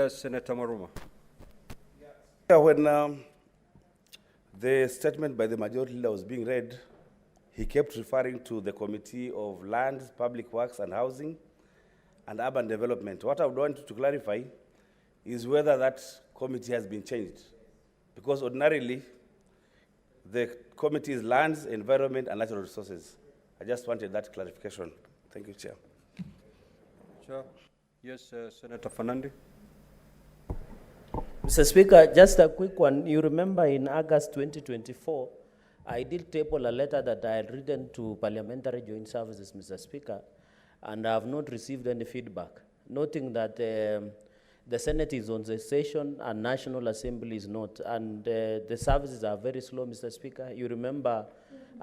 Senator Maruma. When the statement by the majority leader was being read, he kept referring to the Committee of Lands, Public Works and Housing and Urban Development. What I would want to clarify is whether that committee has been changed. Because ordinarily, the committee is Lands, Environment and Natural Resources. I just wanted that clarification. Thank you, Chair. Chair. Yes, Senator Fernandi. Mr. Speaker, just a quick one. You remember in August 2024, I did table a letter that I had written to Parliamentary Joint Services, Mr. Speaker, and I have not received any feedback, noting that the Senate is on the session and National Assembly is not, and the services are very slow, Mr. Speaker. You remember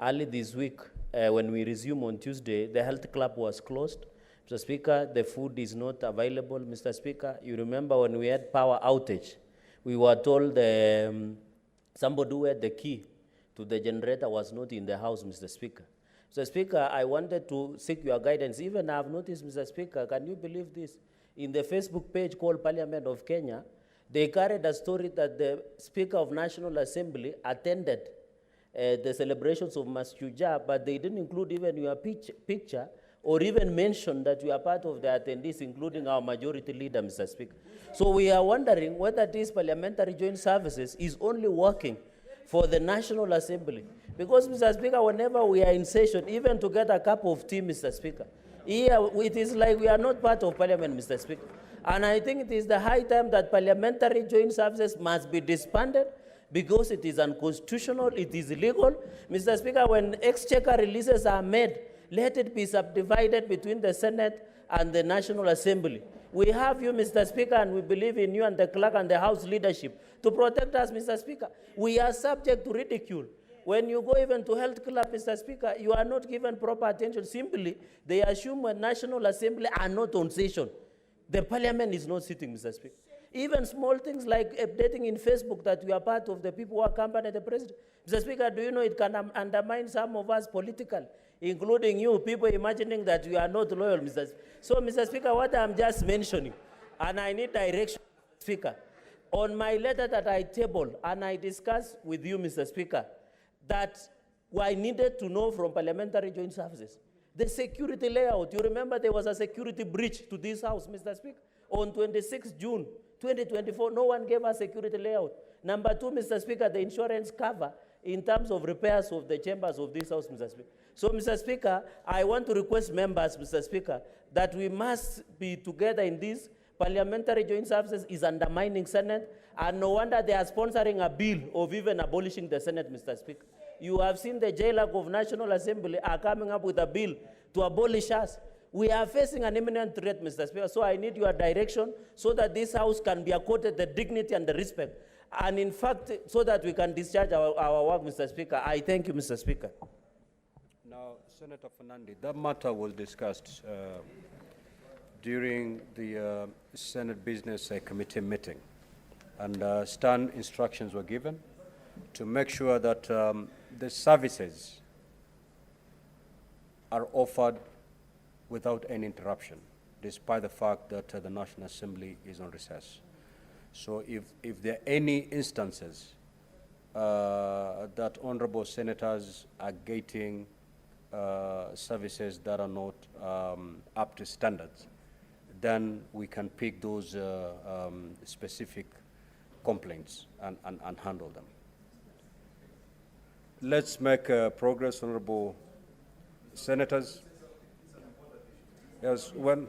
early this week, when we resumed on Tuesday, the health club was closed. Mr. Speaker, the food is not available, Mr. Speaker. You remember when we had power outage, we were told somebody who had the key to the generator was not in the house, Mr. Speaker. Mr. Speaker, I wanted to seek your guidance. Even I have noticed, Mr. Speaker, can you believe this? In the Facebook page called Parliament of Kenya, they carried a story that the Speaker of National Assembly attended the celebrations of Mashuja, but they didn't include even your picture or even mention that you are part of the attendees, including our majority leader, Mr. Speaker. So we are wondering whether this Parliamentary Joint Services is only working for the National Assembly. Because, Mr. Speaker, whenever we are in session, even to get a cup of tea, Mr. Speaker, here it is like we are not part of Parliament, Mr. Speaker. And I think it is the high time that Parliamentary Joint Services must be disbanded because it is unconstitutional, it is illegal. Mr. Speaker, when exchequer releases are made, let it be subdivided between the Senate and the National Assembly. We have you, Mr. Speaker, and we believe in you and the clerk and the House leadership to protect us, Mr. Speaker. We are subject to ridicule. When you go even to health club, Mr. Speaker, you are not given proper attention. Simply, they assume when National Assembly are not on session, the Parliament is not sitting, Mr. Speaker. Even small things like updating in Facebook that we are part of the people who accompany the president. Mr. Speaker, do you know it can undermine some of us politically, including you, people imagining that you are not loyal, Mr. Speaker. So, Mr. Speaker, what I'm just mentioning, and I need direction, Speaker, on my letter that I tabled and I discussed with you, Mr. Speaker, that I needed to know from Parliamentary Joint Services, the security layout. You remember there was a security breach to this house, Mr. Speaker, on 26 June 2024. No one gave us security layout. Number two, Mr. Speaker, the insurance cover in terms of repairs of the chambers of this house, Mr. Speaker. So, Mr. Speaker, I want to request members, Mr. Speaker, that we must be together in this. Parliamentary Joint Services is undermining Senate, and no wonder they are sponsoring a bill of even abolishing the Senate, Mr. Speaker. You have seen the JLAC of National Assembly are coming up with a bill to abolish us. We are facing an imminent threat, Mr. Speaker, so I need your direction so that this House can be accorded the dignity and the respect. And in fact, so that we can discharge our work, Mr. Speaker. I thank you, Mr. Speaker. Now, Senator Fernandi, that matter was discussed during the Senate Business Committee meeting, and stern instructions were given to make sure that the services are offered without any interruption, despite the fact that the National Assembly is on recess. So if there are any instances that honorable senators are getting services that are not up to standards, then we can pick those specific complaints and handle them. Let's make progress, honorable senators. Yes, when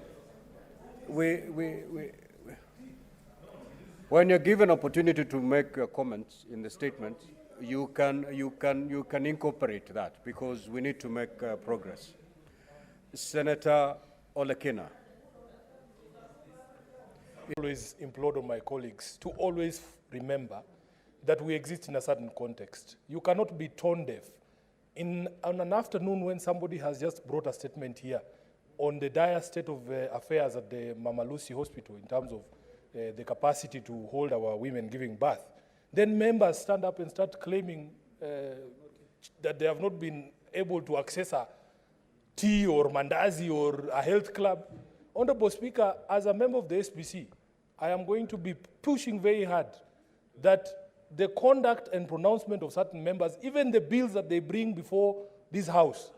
you're given opportunity to make comments in the statement, you can incorporate that, because we need to make progress. Senator Olekina. I always implore on my colleagues to always remember that we exist in a certain context. You cannot be tone deaf. On an afternoon when somebody has just brought a statement here on the dire state of affairs at the Mama Lucy Hospital in terms of the capacity to hold our women giving birth, then members stand up and start claiming that they have not been able to access a tea or mandazi or a health club. Honorable Speaker, as a member of the SPC, I am going to be pushing very hard that the conduct and pronouncement of certain members, even the bills that they bring before this House,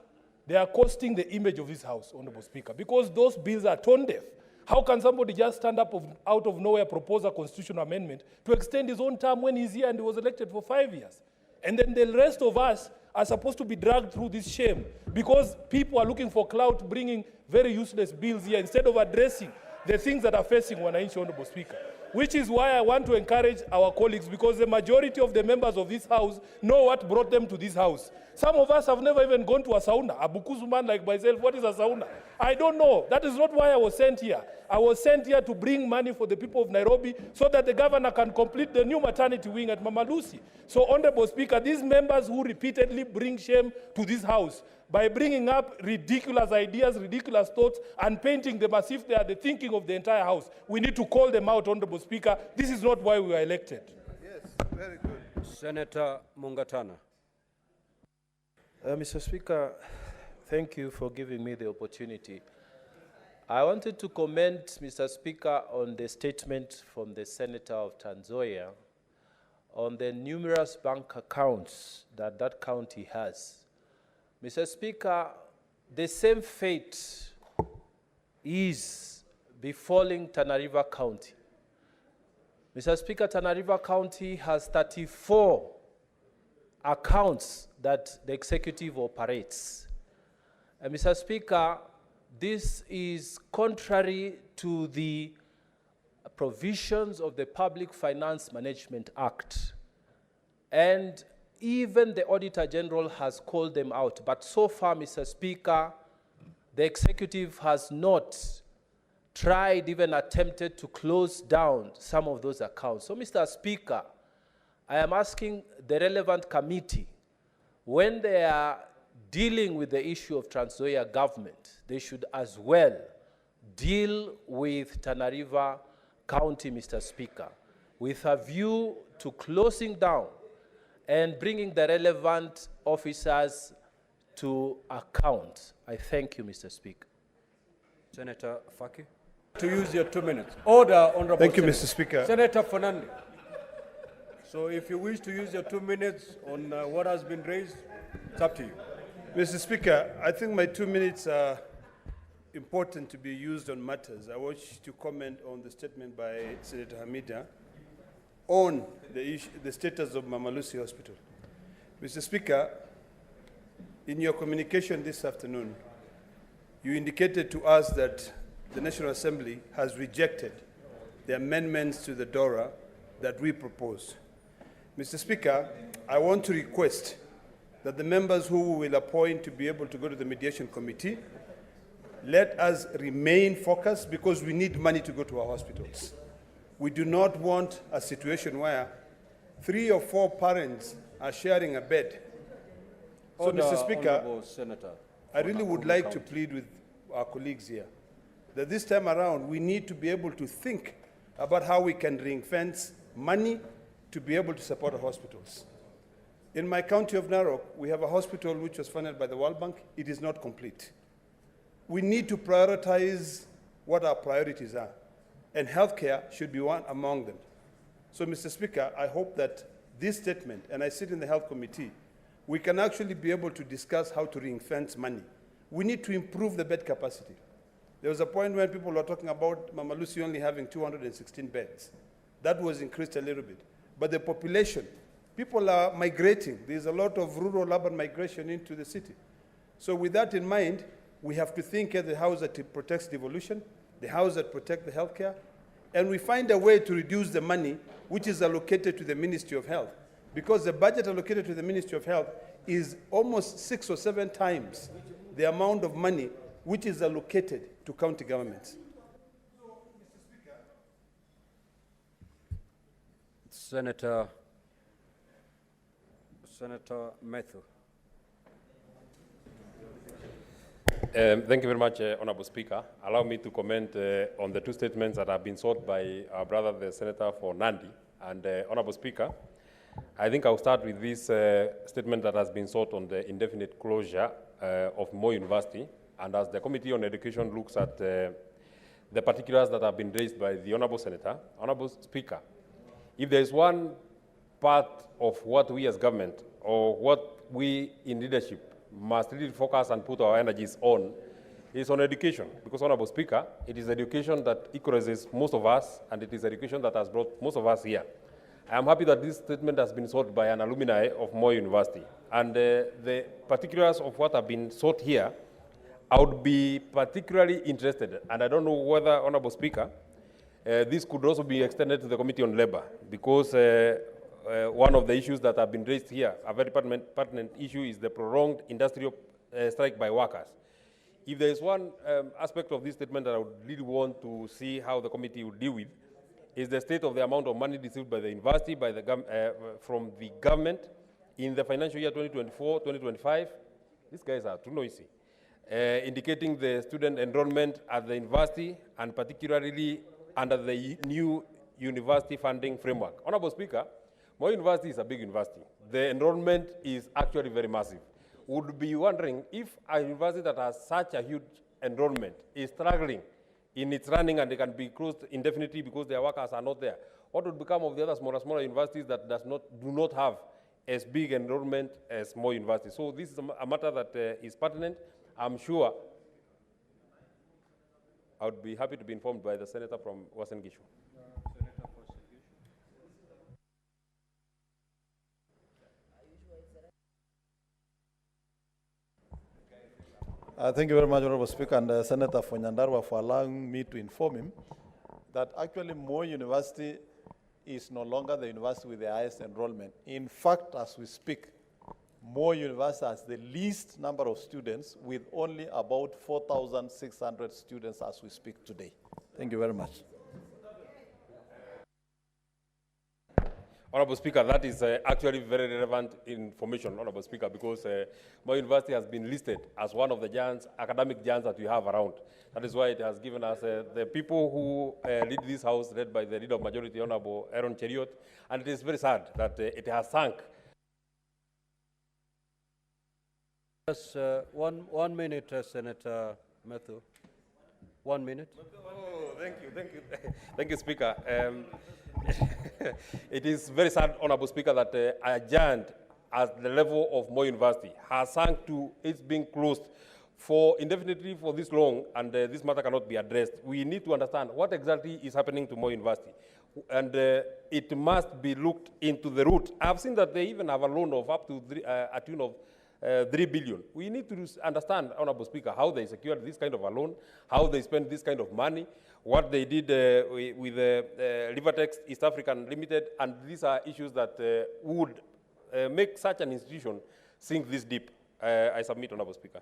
they are costing the image of this House, Honorable Speaker, because those bills are tone deaf. How can somebody just stand up out of nowhere, propose a constitutional amendment to extend his own term when he's here and he was elected for 5 years? And then the rest of us are supposed to be dragged through this shame because people are looking for clout, bringing very useless bills here instead of addressing the things that are facing Wananchi, Honorable Speaker. Which is why I want to encourage our colleagues, because the majority of the members of this House know what brought them to this House. Some of us have never even gone to a sauna. A Bukusu man like myself, what is a sauna? I don't know. That is not why I was sent here. I was sent here to bring money for the people of Nairobi so that the governor can complete the new maternity wing at Mama Lucy. So, Honorable Speaker, these members who repeatedly bring shame to this House by bringing up ridiculous ideas, ridiculous thoughts, and painting them as if they are the thinking of the entire House, we need to call them out, Honorable Speaker. This is not why we were elected. Yes, very good. Senator Mungatana. Mr. Speaker, thank you for giving me the opportunity. I wanted to comment, Mr. Speaker, on the statement from the Senator of Trans Nzoia on the numerous bank accounts that that county has. Mr. Speaker, the same fate is befalling Tana River County. Mr. Speaker, Tana River County has 34 accounts that the executive operates. And Mr. Speaker, this is contrary to the provisions of the Public Finance Management Act. And even the Auditor General has called them out. But so far, Mr. Speaker, the executive has not tried, even attempted to close down some of those accounts. So, Mr. Speaker, I am asking the relevant committee, when they are dealing with the issue of Trans Nzoia government, they should as well deal with Tana River County, Mr. Speaker, with a view to closing down and bringing the relevant officers to account. I thank you, Mr. Speaker. Senator Faki. To use your 2 minutes. Order, Honorable Thank you, Senator. Mr. Speaker. Senator Fernandez. So if you wish to use your 2 minutes on what has been raised, it's up to you. Mr. Speaker, I think my 2 minutes are important to be used on matters. I wish to comment on the statement by Senator Hamida on the status of Mama Lucy Hospital. Mr. Speaker, in your communication this afternoon, you indicated to us that the National Assembly has rejected the amendments to the DORA that we proposed. Mr. Speaker, I want to request that the members who we will appoint to be able to go to the mediation committee, let us remain focused because we need money to go to our hospitals. We do not want a situation where 3 or 4 parents are sharing a bed. So, Order, Mr. Speaker, Honorable Senator. I really would like to plead with our colleagues here that this time around we need to be able to think about how we can ring-fence money to be able to support our hospitals. In my county of Narok, we have a hospital which was funded by the World Bank. It is not complete. We need to prioritize what our priorities are, and healthcare should be one among them. So, Mr. Speaker, I hope that this statement, and I sit in the Health Committee, we can actually be able to discuss how to ring-fence money. We need to improve the bed capacity. There was a point when people were talking about Mama Lucy only having 216 beds. That was increased a little bit. But the population, people are migrating. There's a lot of rural urban migration into the city. So with that in mind, we have to think of the house that protects devolution, the house that protects the healthcare, and we find a way to reduce the money which is allocated to the Ministry of Health. Because the budget allocated to the Ministry of Health is almost 6 or 7 times the amount of money which is allocated to county governments. Senator Matthew. Thank you very much, Honorable Speaker. Allow me to comment on the 2 statements that have been sought by our brother, the Senator for Nandi. And Honorable Speaker, I think I'll start with this statement that has been sought on the indefinite closure of Moi University, and as the Committee on Education looks at the particulars that have been raised by the Honourable Senator, Honourable Speaker, if there is one part of what we as government or what we in leadership must really focus and put our energies on is on education. Because, Honourable Speaker, it is education that equalizes most of us, and it is education that has brought most of us here. I am happy that this statement has been sought by an alumni of Moi University. And the particulars of what have been sought here, I would be particularly interested, and I don't know whether, Honourable Speaker, this could also be extended to the Committee on Labour, because one of the issues that have been raised here, a very pertinent issue, is the prolonged industrial strike by workers. If there is one aspect of this statement that I would really want to see how the committee would deal with, is the state of the amount of money received by the university, from the government in the financial year 2024-2025. These guys are too noisy. Indicating the student enrollment at the university, and particularly under the new university funding framework. Honourable Speaker, Moi University is a big university. The enrollment is actually very massive. Would be wondering if a university that has such a huge enrollment is struggling in its running and they can be closed indefinitely because their workers are not there. What would become of the other smaller universities that do not have as big enrollment as Moi University? So this is a matter that is pertinent. I'm sure I would be happy to be informed by the senator from Uasin Gishu. Thank you very much, Honorable Speaker, and Senator for Nyandarua for allowing me to inform him that actually Moi University is no longer the university with the highest enrollment. In fact, as we speak, Moi University has the least number of students, with only about 4,600 students as we speak today. Thank you very much. Honourable Speaker, that is actually very relevant information, Honourable Speaker, because Moi University has been listed as one of the giants, academic giants that we have around. That is why it has given us the people who lead this House, led by the Leader of Majority, Honourable Aaron Cheriot, and it is very sad that it has sunk. Yes, 1 minute, Senator Matthew. 1 minute. Oh, thank you. Thank you, Speaker. It is very sad, Honourable Speaker, that a giant at the level of Moi University has sunk to its being closed for indefinitely for this long, and this matter cannot be addressed. We need to understand what exactly is happening to Moi University, and it must be looked into the root. I've seen that they even have a loan of up to a tune of 3 billion. We need to understand, Honourable Speaker, how they secured this kind of a loan, how they spent this kind of money, what they did with Rivertex East African Limited, and these are issues that would make such an institution sink this deep. I submit, Honourable Speaker.